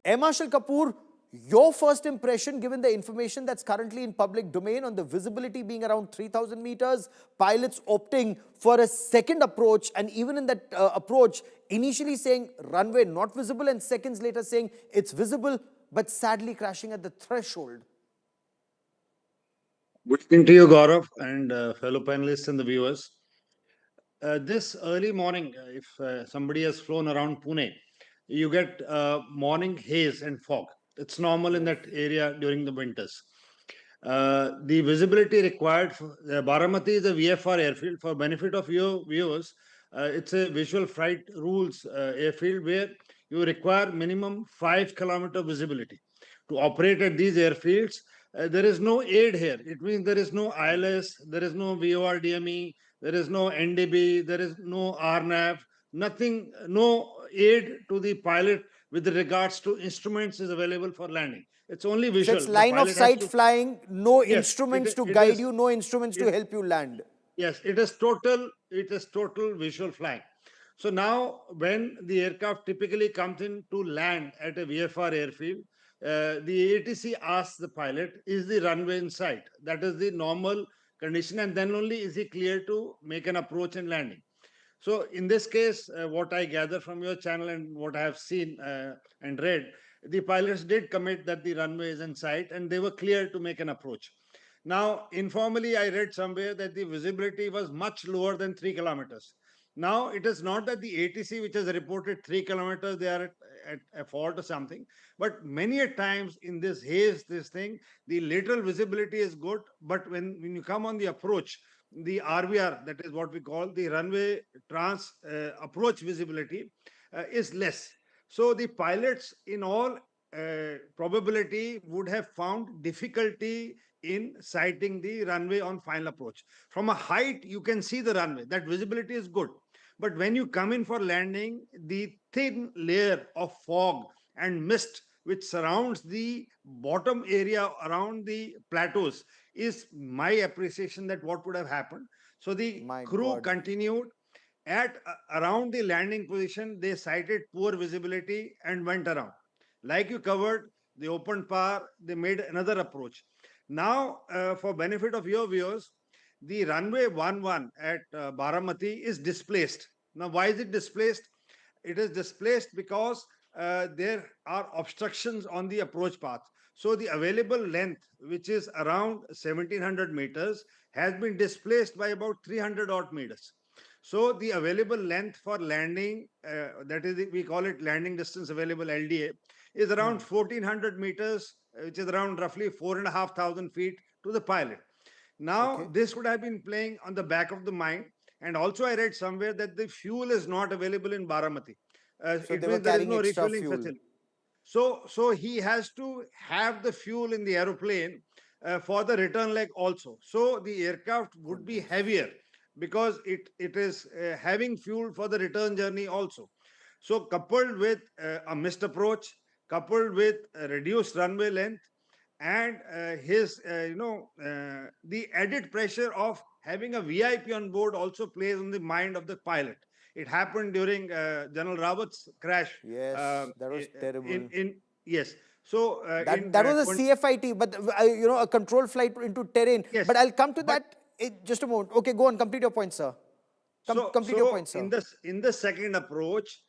Air Marshal Kapoor, your first impression given the information that's currently in public domain on the visibility being around 3,000 meters, pilots opting for a second approach, and even in that approach, initially saying runway not visible and seconds later saying it's visible, but sadly crashing at the threshold. Good evening to you, Gaurav, and fellow panelists and the viewers. This early morning, if somebody has flown around Pune, you get morning haze and fog. It's normal in that area during the winters. The visibility required for Baramati is a VFR airfield. For benefit of your viewers, it's a visual flight rules airfield where you require minimum 5 kilometer visibility to operate at these airfields. There is no aid here. It means there is no ILS, there is no VORDME, there is no NDB, there is no RNAV, nothing, no aid to the pilot with regards to instruments is available for landing. It's only visual. So it's line of sight flying, no Yes, instruments to it guide is, you, no instruments to help you land. yes, it is total visual flying. So now when the aircraft typically comes in to land at a VFR airfield, the ATC asks the pilot, is the runway in sight? That is the normal condition, and then only is he clear to make an approach and landing. So in this case, what I gather from your channel and what I have seen and read, the pilots did commit that the runway is in sight and they were clear to make an approach. Now, informally, I read somewhere that the visibility was much lower than 3 kilometers. Now, it is not that the ATC, which has reported 3 kilometers, they are at a fault or something. But many a times in this haze, this thing, the lateral visibility is good. But when you come on the approach, the RVR, that is what we call the runway trans approach visibility, is less. So the pilots, in all probability, would have found difficulty in sighting the runway on final approach. From a height, you can see the runway. That visibility is good. But when you come in for landing, the thin layer of fog and mist which surrounds the bottom area around the plateaus is my appreciation that what would have happened. So the crew continued at around the landing position. They sighted poor visibility and went around. Like you covered, they opened power, they made another approach. Now, for benefit of your viewers, the runway 11 at Baramati is displaced. Now, why is it displaced? It is displaced because there are obstructions on the approach path. So the available length, which is around 1700 meters, has been displaced by about 300 odd meters. So the available length for landing, that is, we call it landing distance available LDA, is around 1400 meters, which is around roughly 4,500 feet to the pilot. Now, this would have been playing on the back of the mind. And also, I read somewhere that the fuel is not available in Baramati. So it they means were there is carrying no extra refueling fuel. facility. So he has to have the fuel in the aeroplane for the return leg also. So the aircraft would be heavier because it is having fuel for the return journey also. So coupled with a missed approach, coupled with a reduced runway length, and the added pressure of having a VIP on board also plays on the mind of the pilot. It happened during General Rawat's crash. Yes, that was terrible. Yes. So that was a CFIT, but a control flight into terrain. Yes, but I'll come to but, that in just a moment. Okay, go on. Complete your point, sir. Complete your point, sir. In the second approach,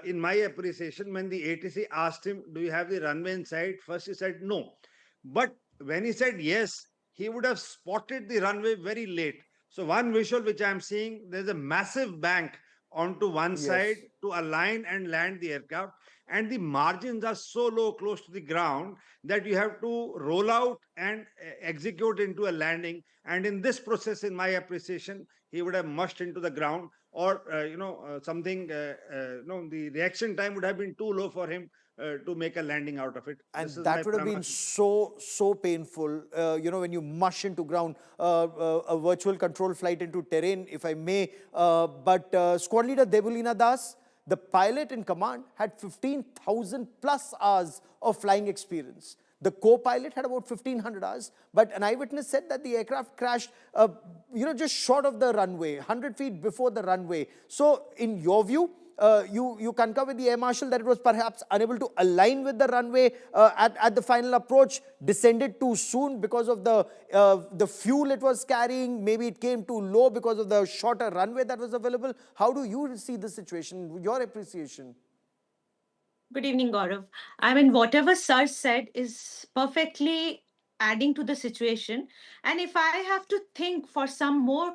in my appreciation, when the ATC asked him, "Do you have the runway in sight?" First he said no, but when he said yes, he would have spotted the runway very late. So one visual which I am seeing, there's a massive bank onto one side to align and land the aircraft, and the margins are so low close to the ground that you have to roll out and execute into a landing. And in this process, in my appreciation, he would have mushed into the ground, or something. The reaction time would have been too low for him to make a landing out of it. And that would have been so painful, when you mush into ground, a virtual control flight into terrain, if I may. But Squad Leader Debulina Das, the pilot in command, had 15,000 plus hours of flying experience. The co-pilot had about 1,500 hours, but an eyewitness said that the aircraft crashed, just short of the runway, 100 feet before the runway. So in your view, you concur with the Air Marshal that it was perhaps unable to align with the runway at the final approach, descended too soon because of the fuel it was carrying, maybe it came too low because of the shorter runway that was available. How do you see the situation, your appreciation? Good evening, Gaurav. I mean, whatever Sir said is perfectly adding to the situation. And if I have to think for some more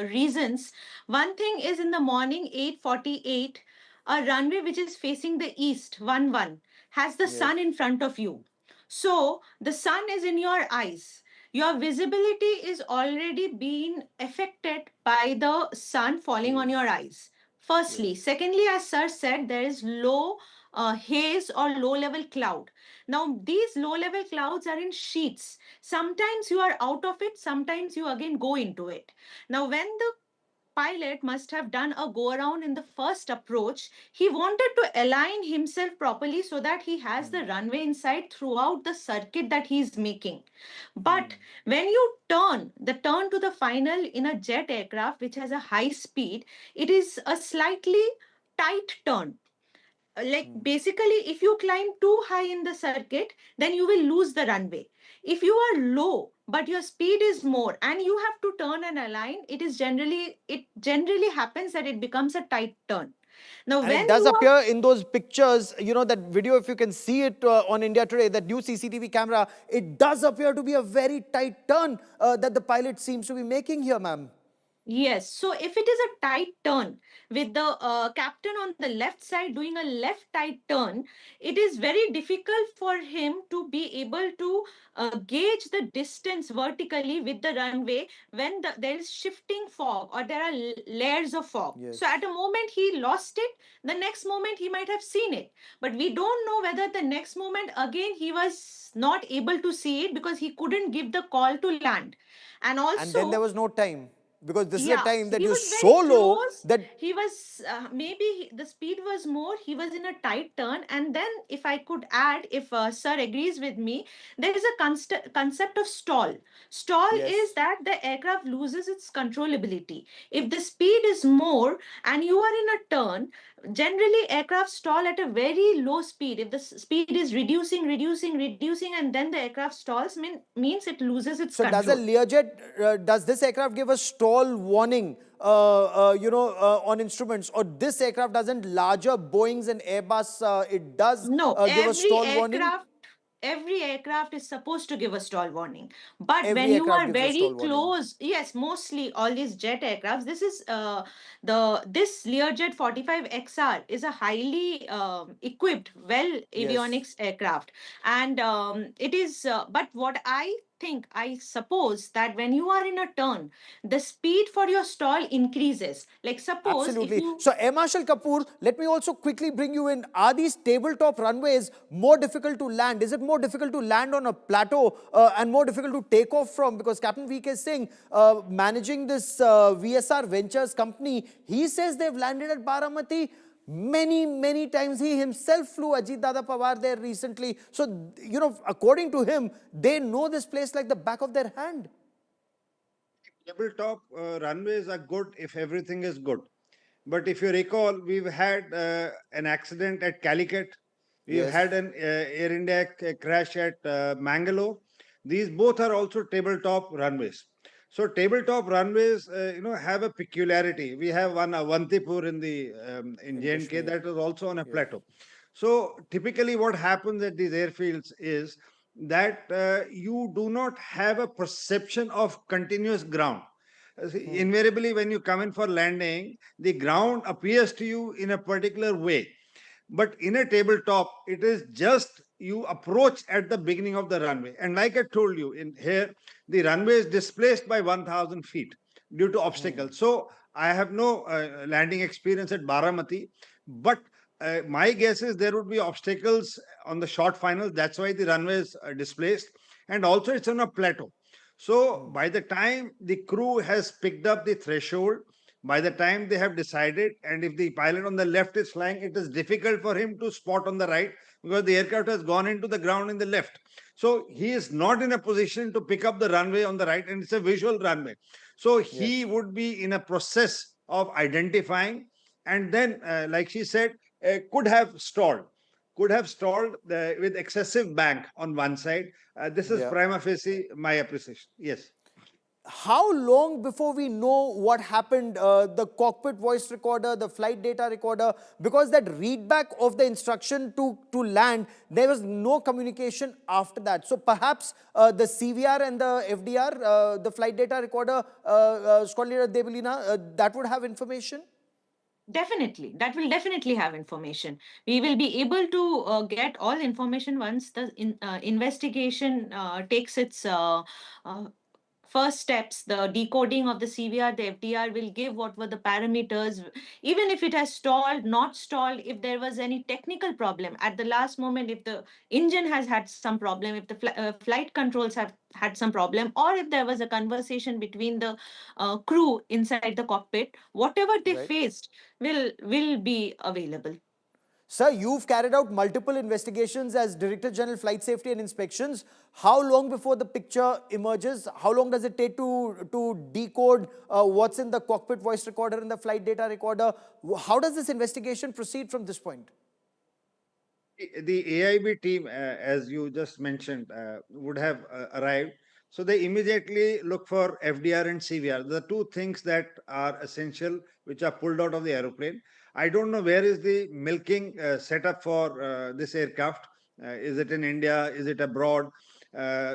reasons, one thing is in the morning, 8:48, a runway which is facing the east, 1-1, has the Yes. sun in front of you. So the sun is in your eyes. Your visibility is already being affected by the sun falling on Yes. your eyes. Firstly. Yes. Secondly, as Sir said, there is low haze or low level cloud. Now, these low level clouds are in sheets. Sometimes you are out of it, sometimes you again go into it. Now, when the pilot must have done a go around in the first approach, he wanted to align himself properly so that he has the runway inside throughout the circuit that he is making. But when you turn, the turn to the final in a jet aircraft which has a high speed, it is a slightly tight turn. Like basically, if you climb too high in the circuit, then you will lose the runway. If you are low but your speed is more and you have to turn and align, it generally happens that it becomes a tight turn. Now And it when does you are appear in those pictures, that video, if you can see it on India Today, that new CCTV camera, it does appear to be a very tight turn that the pilot seems to be making here, ma'am. Yes, so if it is a tight turn with the captain on the left side doing a left tight turn, it is very difficult for him to be able to gauge the distance vertically with the runway when there is shifting fog or there are layers of fog. Yes. So at a moment he lost it, the next moment he might have seen it. But we don't know whether the next moment again he was not able to see it because he couldn't give the call to land. And And then there also, was no time, because this is a yeah, time that he you're was very so low close. that, He was maybe the speed was more. He was in a tight turn. And then, if I could add, if Sir agrees with me, there is a concept of stall. Stall is yes. that the aircraft loses its controllability. If the speed is more and you are in a turn, generally aircraft stall at a very low speed. If the speed is reducing, and then the aircraft stalls, means it loses its So does a control. Learjet, does this aircraft give a stall warning, on instruments, or this aircraft doesn't? Larger Boeings and Airbus, it does No, give a stall warning. every aircraft is supposed to give a stall warning. But when Every you aircraft are gives a very stall warning. close, yes, mostly all these jet aircrafts. This is this Learjet 45 XR is a highly equipped, well Yes. avionics aircraft, and it is. But what I suppose that when you are in a turn, the speed for your stall increases. Like suppose if Absolutely. you So, Air Marshal Kapoor, let me also quickly bring you in. Are these tabletop runways more difficult to land? Is it more difficult to land on a plateau and more difficult to take off from? Because Captain VK Singh, managing this VSR Ventures company, he says they've landed at Baramati many, many times. He himself flew Ajit Dada Pawar there recently. So, according to him, they know this place like the back of their hand. Tabletop runways are good if everything is good. But if you recall, we've had an accident at Calicut. We've Yes. had an Air India crash at Mangalore. These both are also tabletop runways. So tabletop runways, have a peculiarity. We have one Avantipur in In J&K Kashmir. that is also on a Yes. plateau. So typically, what happens at these airfields is that you do not have a perception of continuous ground. Invariably, when you come in for landing, the ground appears to you in a particular way. But in a tabletop, it is just you approach at the beginning of the runway. And like I told you, in here, the runway is displaced by 1,000 feet due to obstacles. So I have no landing experience at Baramati, but my guess is there would be obstacles on the short finals. That's why the runway is displaced. And also, it's on a plateau. So by the time the crew has picked up the threshold, by the time they have decided, and if the pilot on the left is flying, it is difficult for him to spot on the right because the aircraft has gone into the ground in the left. So he is not in a position to pick up the runway on the right, and it's a visual runway. So he Yes. would be in a process of identifying and then, like she said, could have stalled with excessive bank on one side. This is Yeah. prima facie my appreciation. Yes. How long before we know what happened, the cockpit voice recorder, the flight data recorder, because that readback of the instruction to land, there was no communication after that. So perhaps the CVR and the FDR, the flight data recorder, Squadron Leader Debulina, that would have information? Definitely, that will definitely have information. We will be able to get all information once the investigation takes its first steps. The decoding of the CVR, the FDR will give what were the parameters, even if it has stalled, not stalled, if there was any technical problem at the last moment, if the engine has had some problem, if the flight controls have had some problem, or if there was a conversation between the crew inside the cockpit, whatever they Right. faced will be available. Sir, you've carried out multiple investigations as Director General Flight Safety and Inspections. How long before the picture emerges? How long does it take to decode what's in the cockpit voice recorder and the flight data recorder? How does this investigation proceed from this point? The AIB team, as you just mentioned, would have arrived. So they immediately look for FDR and CVR, the two things that are essential, which are pulled out of the aeroplane. I don't know where is the milking setup for this aircraft. Is it in India? Is it abroad?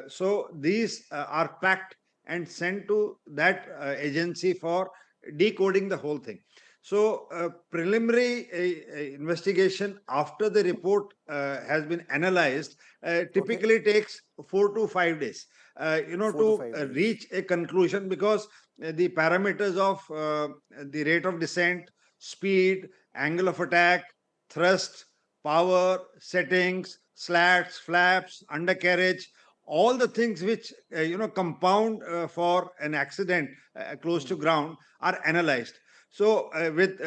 So these are packed and sent to that agency for decoding the whole thing. So, preliminary investigation after the report has been analyzed Okay. typically takes 4 to 5 days. Four to To five days. reach a conclusion, because the parameters of the rate of descent, speed, angle of attack, thrust, power, settings, slats, flaps, undercarriage, all the things which compound for an accident close to ground are analyzed. So, with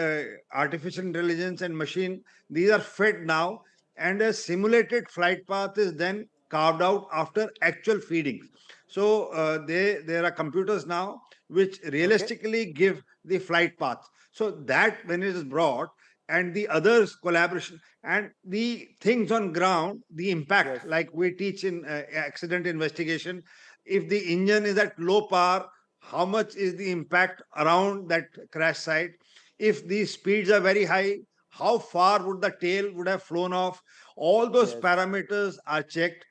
artificial intelligence and machine, these are fed now, and a simulated flight path is then carved out after actual feedings. So, there are computers now which Okay. realistically give the flight path. So that when it is brought, and the others collaboration and the things on ground, the impact, Yes. like we teach in accident investigation, if the engine is at low power, how much is the impact around that crash site? If the speeds are very high, how far would the tail would have flown off? All those Yes. parameters are checked,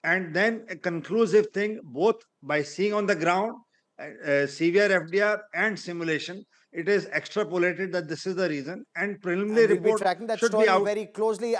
and then a conclusive thing, both by seeing on the ground, CVR, FDR, and simulation, it is extrapolated that this is the reason, and preliminary And we'll be report tracking that should be story out. very closely.